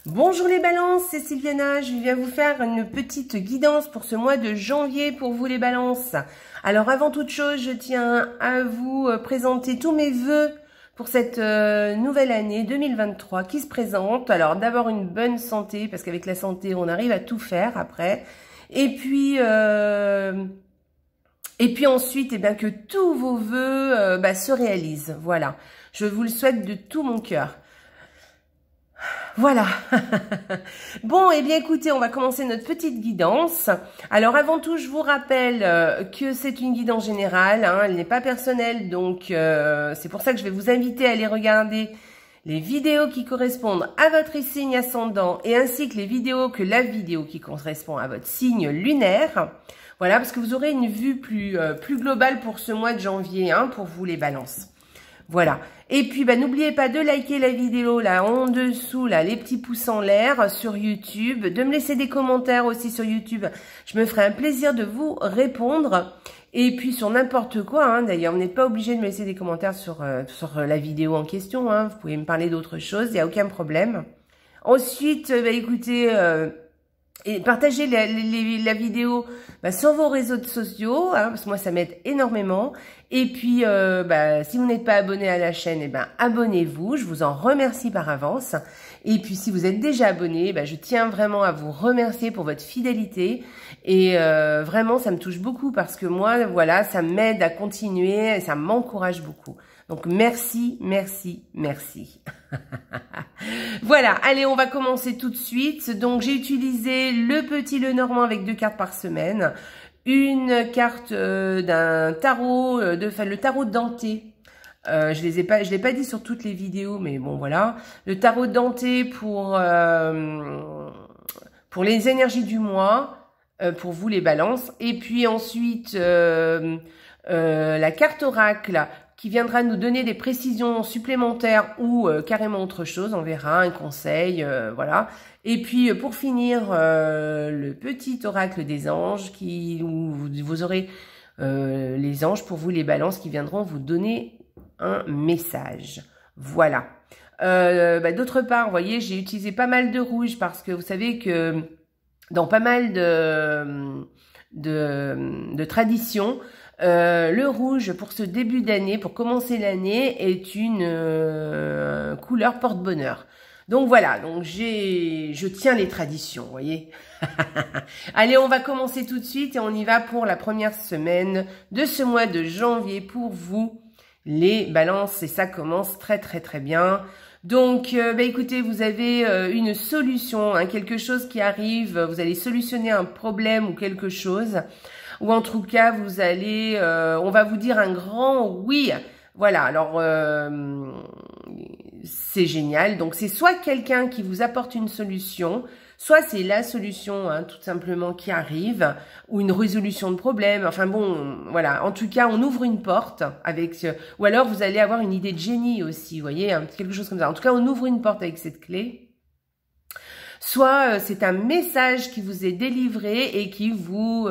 Bonjour les balances, c'est Sylviana, je viens vous faire une petite guidance pour ce mois de janvier pour vous les balances. Alors avant toute chose, je tiens à vous présenter tous mes vœux pour cette nouvelle année 2023 qui se présente. Alors d'abord une bonne santé, parce qu'avec la santé on arrive à tout faire après. Et puis ensuite, eh bien, que tous vos vœux se réalisent. Voilà, je vous le souhaite de tout mon cœur. Voilà. Bon, eh bien, écoutez, on va commencer notre petite guidance. Alors, avant tout, je vous rappelle que c'est une guidance générale, hein, elle n'est pas personnelle, donc c'est pour ça que je vais vous inviter à aller regarder les vidéos qui correspondent à votre signe ascendant et ainsi que la vidéo qui correspond à votre signe lunaire. Voilà, parce que vous aurez une vue plus globale pour ce mois de janvier, hein, pour vous les balances. Voilà. Et puis, n'oubliez pas de liker la vidéo là en dessous, là, les petits pouces en l'air sur YouTube, de me laisser des commentaires aussi sur YouTube. Je me ferai un plaisir de vous répondre. Et puis sur n'importe quoi, hein, d'ailleurs, vous n'êtes pas obligé de me laisser des commentaires sur la vidéo en question. Hein, vous pouvez me parler d'autre chose, il n'y a aucun problème. Ensuite, écoutez, et partagez la vidéo sur vos réseaux sociaux, hein, parce que moi ça m'aide énormément. Et puis si vous n'êtes pas abonné à la chaîne, abonnez-vous, je vous en remercie par avance. Et puis si vous êtes déjà abonné, je tiens vraiment à vous remercier pour votre fidélité. Et vraiment ça me touche beaucoup parce que moi, voilà, ça m'aide à continuer et ça m'encourage beaucoup. Donc merci, merci, merci. Voilà, allez, on va commencer tout de suite. Donc j'ai utilisé le petit Lenormand avec 2 cartes par semaine, une carte d'un tarot, le tarot denté. Je l'ai pas dit sur toutes les vidéos, mais bon voilà, le tarot denté pour les énergies du mois, pour vous les balances, et puis ensuite la carte oracle qui viendra nous donner des précisions supplémentaires ou carrément autre chose, on verra, un conseil, voilà. Et puis pour finir, le petit oracle des anges, où vous aurez les anges pour vous les balances qui viendront vous donner un message. Voilà. D'autre part, vous voyez, j'ai utilisé pas mal de rouge parce que vous savez que dans pas mal de traditions, le rouge pour ce début d'année, pour commencer l'année, est une couleur porte-bonheur. Donc voilà, donc je tiens les traditions, vous voyez. Allez, on va commencer tout de suite et on y va pour la première semaine de ce mois de janvier pour vous, les balances. Et ça commence très très très bien. Donc, écoutez, vous avez une solution, hein, quelque chose qui arrive, vous allez solutionner un problème ou quelque chose. Ou en tout cas, vous allez, on va vous dire un grand oui. Voilà, alors c'est génial. Donc c'est soit quelqu'un qui vous apporte une solution, soit c'est la solution, hein, tout simplement qui arrive, ou une résolution de problème. Enfin bon, voilà. En tout cas, on ouvre une porte avec, ou alors vous allez avoir une idée de génie aussi, vous voyez, hein, quelque chose comme ça. En tout cas, on ouvre une porte avec cette clé. Soit c'est un message qui vous est délivré et qui vous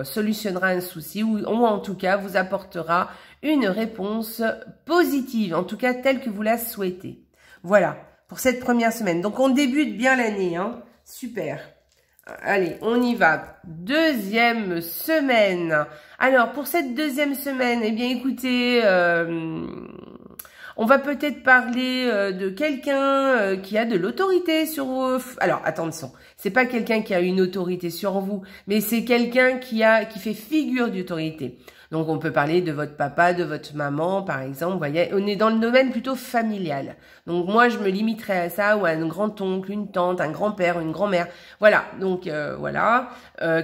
solutionnera un souci ou en tout cas vous apportera une réponse positive, en tout cas telle que vous la souhaitez. Voilà, pour cette première semaine. Donc on débute bien l'année, hein. Super. Allez, on y va. Deuxième semaine. Alors pour cette deuxième semaine, eh bien écoutez... on va peut-être parler de quelqu'un qui a de l'autorité sur vous. Alors, attention, c'est pas quelqu'un qui a une autorité sur vous, mais c'est quelqu'un qui fait figure d'autorité. Donc, on peut parler de votre papa, de votre maman, par exemple. Vous voyez, on est dans le domaine plutôt familial. Donc, moi, je me limiterais à ça, ou à un grand-oncle, une tante, un grand-père, une grand-mère. Voilà, donc, voilà,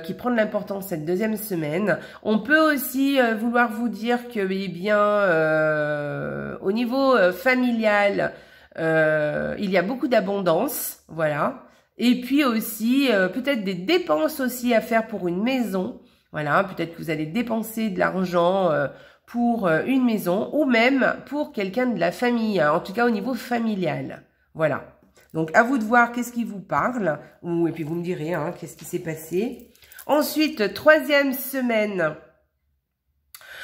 qui prend de l'importance cette deuxième semaine. On peut aussi vouloir vous dire que, eh bien, au niveau familial, il y a beaucoup d'abondance, voilà. Et puis aussi, peut-être des dépenses aussi à faire pour une maison. Voilà, peut-être que vous allez dépenser de l'argent pour une maison ou même pour quelqu'un de la famille, hein, en tout cas au niveau familial. Voilà. Donc, à vous de voir qu'est-ce qui vous parle. Et puis, vous me direz hein, qu'est-ce qui s'est passé. Ensuite, troisième semaine.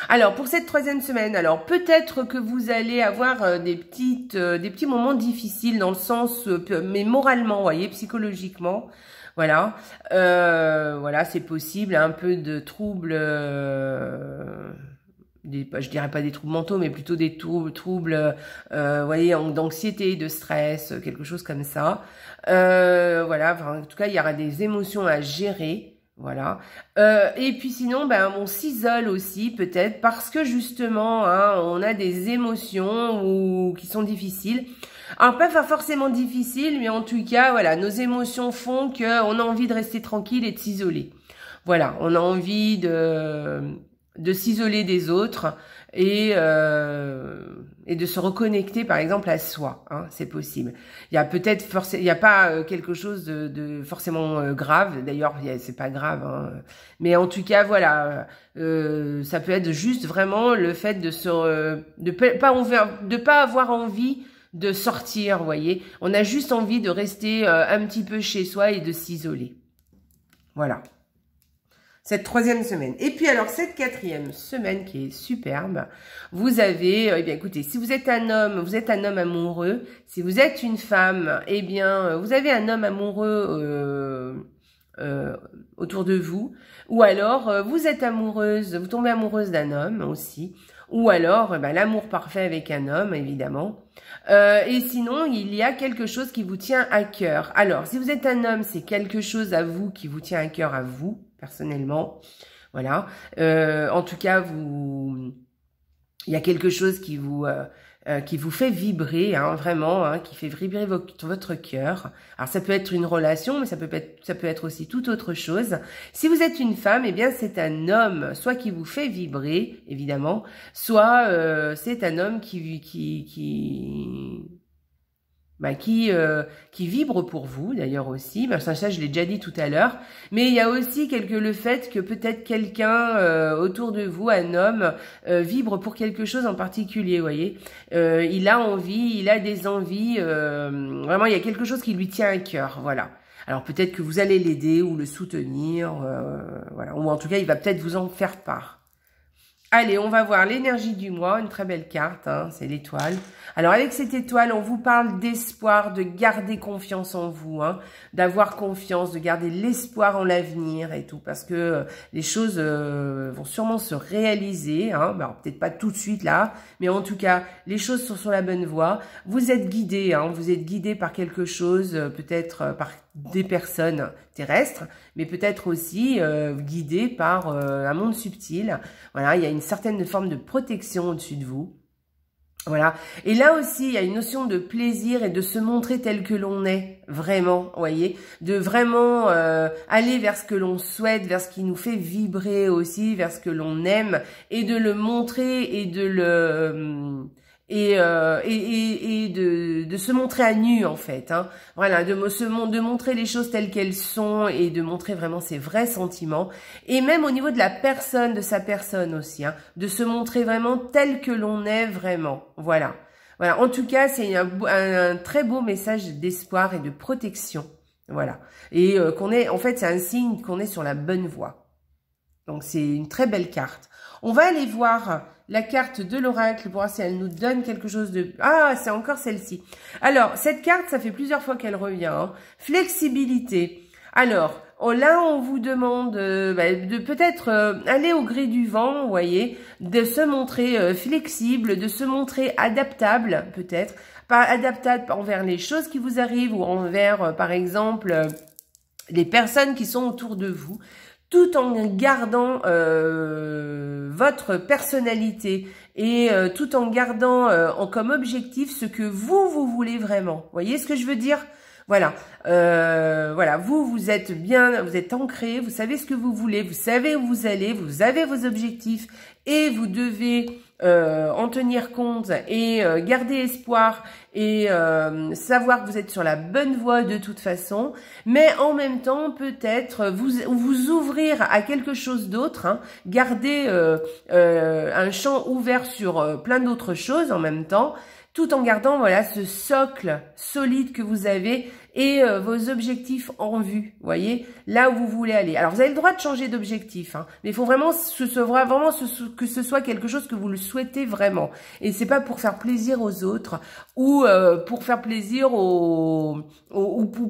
Alors, pour cette troisième semaine, alors peut-être que vous allez avoir des petits moments difficiles dans le sens, mais moralement, vous voyez, psychologiquement. Voilà, voilà, c'est possible, un peu de troubles, je dirais pas des troubles mentaux, mais plutôt des troubles, voyez, d'anxiété, de stress, quelque chose comme ça. Voilà, enfin, en tout cas, il y aura des émotions à gérer. Voilà. Et puis sinon, ben, on s'isole aussi peut-être parce que justement, hein, on a des émotions qui sont difficiles. Alors pas forcément difficiles, mais en tout cas, voilà, nos émotions font qu'on a envie de rester tranquille et de s'isoler. Voilà, on a envie de s'isoler des autres et de se reconnecter par exemple à soi, hein, c'est possible. Il y a peut-être il y a pas quelque chose de forcément grave, d'ailleurs c'est pas grave, hein, mais en tout cas voilà, ça peut être juste vraiment le fait de pas avoir envie de sortir, vous voyez. On a juste envie de rester un petit peu chez soi et de s'isoler. Voilà. Cette troisième semaine. Et puis alors, cette quatrième semaine qui est superbe, vous avez, eh bien écoutez, si vous êtes un homme, vous êtes un homme amoureux. Si vous êtes une femme, eh bien, vous avez un homme amoureux autour de vous. Ou alors, vous êtes amoureuse, vous tombez amoureuse d'un homme aussi. Ou alors, ben, l'amour parfait avec un homme, évidemment. Et sinon, il y a quelque chose qui vous tient à cœur. Alors, si vous êtes un homme, c'est quelque chose à vous qui vous tient à cœur à vous, personnellement. Voilà. En tout cas, il y a quelque chose qui vous fait vibrer, hein, vraiment, hein, qui fait vibrer votre cœur. Alors, ça peut être une relation, mais ça peut être aussi toute autre chose. Si vous êtes une femme, eh bien, c'est un homme, soit qui vous fait vibrer, évidemment, soit c'est un homme qui vibre pour vous, d'ailleurs aussi. Ben, ça, je l'ai déjà dit tout à l'heure. Mais il y a aussi le fait que peut-être quelqu'un autour de vous, un homme, vibre pour quelque chose en particulier, vous voyez. Il a envie, il a des envies. Vraiment, il y a quelque chose qui lui tient à cœur, voilà. Alors peut-être que vous allez l'aider ou le soutenir, voilà. Ou en tout cas, il va peut-être vous en faire part. Allez, on va voir l'énergie du mois, une très belle carte, hein, c'est l'étoile. Alors avec cette étoile, on vous parle d'espoir, de garder confiance en vous, hein, d'avoir confiance, de garder l'espoir en l'avenir et tout, parce que les choses vont sûrement se réaliser, hein, alors peut-être pas tout de suite là, mais en tout cas, les choses sont sur la bonne voie. Vous êtes guidé, hein, vous êtes guidé par quelque chose, peut-être par des personnes terrestres, mais peut-être aussi guidé par un monde subtil. Voilà, il y a une certaine forme de protection au-dessus de vous. Voilà. Et là aussi, il y a une notion de plaisir et de se montrer tel que l'on est, vraiment, vous voyez, de vraiment aller vers ce que l'on souhaite, vers ce qui nous fait vibrer aussi, vers ce que l'on aime, et de le montrer et de le de se montrer à nu en fait, hein. Voilà, de montrer les choses telles qu'elles sont et de montrer vraiment ses vrais sentiments, et même au niveau de la personne, de sa personne aussi, hein, de se montrer vraiment tel que l'on est vraiment. Voilà, voilà. En tout cas, c'est un très beau message d'espoir et de protection. Voilà, et en fait, c'est un signe qu'on est sur la bonne voie. Donc c'est une très belle carte. On va aller voir la carte de l'oracle pour voir si elle nous donne quelque chose de... Ah, c'est encore celle-ci. Alors, cette carte, ça fait plusieurs fois qu'elle revient, hein. Flexibilité. Alors, là, on vous demande de peut-être aller au gré du vent, vous voyez, de se montrer flexible, de se montrer adaptable, peut-être. Pas adaptable envers les choses qui vous arrivent ou envers, par exemple, les personnes qui sont autour de vous, tout en gardant votre personnalité et tout en gardant comme objectif ce que vous voulez vraiment. Vous voyez ce que je veux dire? Voilà, voilà. Vous êtes bien, vous êtes ancré, vous savez ce que vous voulez, vous savez où vous allez, vous avez vos objectifs et vous devez en tenir compte et garder espoir et savoir que vous êtes sur la bonne voie de toute façon, mais en même temps peut-être vous ouvrir à quelque chose d'autre, hein, garder un champ ouvert sur plein d'autres choses en même temps, tout en gardant, voilà, ce socle solide que vous avez et vos objectifs en vue, voyez, là où vous voulez aller. Alors, vous avez le droit de changer d'objectif, hein, mais il faut vraiment que ce soit quelque chose que vous le souhaitez vraiment. Et c'est pas pour faire plaisir aux autres ou pour faire plaisir ou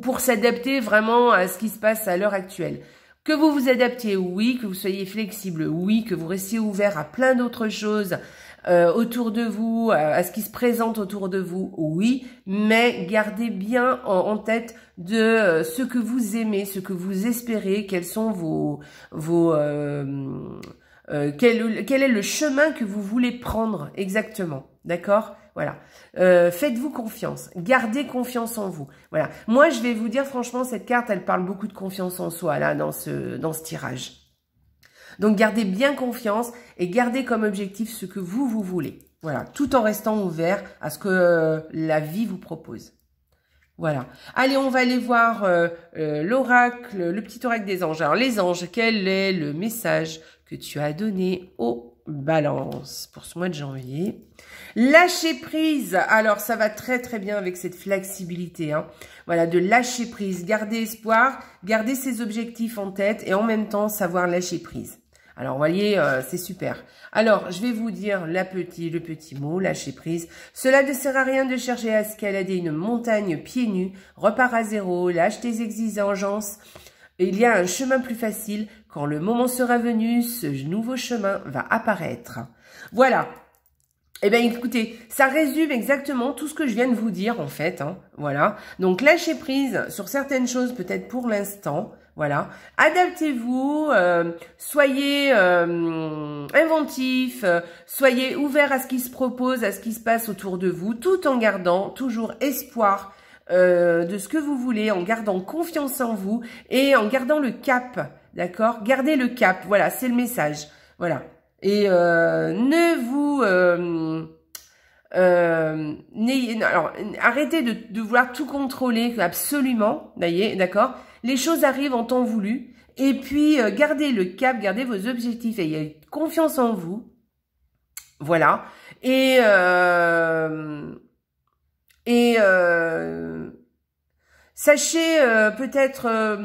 pour s'adapter vraiment à ce qui se passe à l'heure actuelle. Que vous vous adaptiez, oui, que vous soyez flexible, oui, que vous restiez ouvert à plein d'autres choses autour de vous, à ce qui se présente autour de vous, oui, mais gardez bien en tête de ce que vous aimez, ce que vous espérez, quels sont quel est le chemin que vous voulez prendre exactement, d'accord? Voilà, faites-vous confiance, gardez confiance en vous. Voilà, moi je vais vous dire franchement, cette carte, elle parle beaucoup de confiance en soi là dans ce tirage. Donc gardez bien confiance et gardez comme objectif ce que vous voulez. Voilà, tout en restant ouvert à ce que la vie vous propose. Voilà. Allez, on va aller voir l'oracle, le petit oracle des anges. Alors les anges, quel est le message que tu as donné aux balances pour ce mois de janvier? Lâcher prise. Alors ça va très très bien avec cette flexibilité, hein. Voilà, de lâcher prise, garder espoir, garder ses objectifs en tête et en même temps savoir lâcher prise. Alors, vous voyez, c'est super. Alors, je vais vous dire le petit mot, lâcher prise. Cela ne sert à rien de chercher à escalader une montagne pieds nus. Repars à zéro, lâche tes exigences. Il y a un chemin plus facile. Quand le moment sera venu, ce nouveau chemin va apparaître. Voilà. Eh bien, écoutez, ça résume exactement tout ce que je viens de vous dire, en fait, hein. Voilà. Donc, lâchez prise sur certaines choses, peut-être pour l'instant. Voilà. Adaptez-vous, soyez inventif, soyez ouvert à ce qui se propose, à ce qui se passe autour de vous, tout en gardant toujours espoir de ce que vous voulez, en gardant confiance en vous et en gardant le cap, d'accord? Gardez le cap, voilà, c'est le message. Voilà. Et alors, arrêtez de vouloir tout contrôler, absolument, d'accord? Les choses arrivent en temps voulu. Et puis, gardez le cap, gardez vos objectifs et ayez confiance en vous. Voilà. Et sachez peut-être...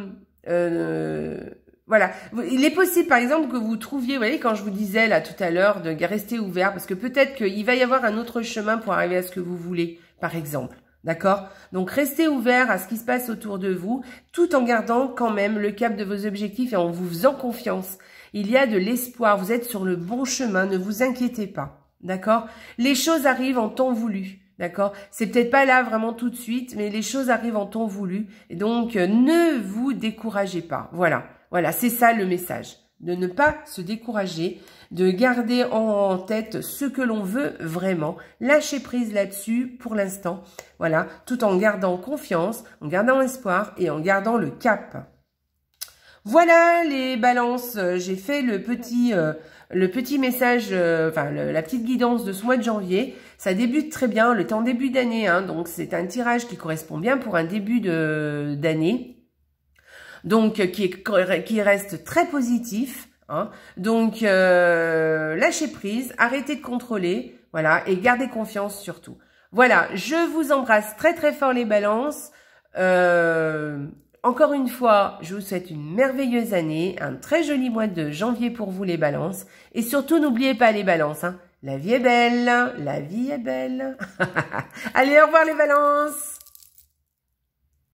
voilà, il est possible par exemple que vous trouviez, vous voyez quand je vous disais là tout à l'heure de rester ouvert parce que peut-être qu'il va y avoir un autre chemin pour arriver à ce que vous voulez, par exemple. D'accord? Donc, restez ouvert à ce qui se passe autour de vous, tout en gardant quand même le cap de vos objectifs et en vous faisant confiance. Il y a de l'espoir, vous êtes sur le bon chemin, ne vous inquiétez pas. D'accord? Les choses arrivent en temps voulu. D'accord? C'est peut-être pas là vraiment tout de suite, mais les choses arrivent en temps voulu. Et donc, ne vous découragez pas. Voilà. Voilà, c'est ça le message. De ne pas se décourager, de garder en tête ce que l'on veut vraiment, lâcher prise là-dessus pour l'instant, voilà, tout en gardant confiance, en gardant espoir et en gardant le cap. Voilà les balances, j'ai fait le petit message, la petite guidance de ce mois de janvier. Ça débute très bien, le temps début d'année, hein, donc c'est un tirage qui correspond bien pour un début d'année. Donc, qui reste très positif, hein. Donc, lâchez prise, arrêtez de contrôler, voilà, et gardez confiance surtout. Voilà, je vous embrasse très très fort les balances. Encore une fois, je vous souhaite une merveilleuse année, un très joli mois de janvier pour vous les balances. Et surtout, n'oubliez pas les balances, hein. La vie est belle, la vie est belle. Allez, au revoir les balances.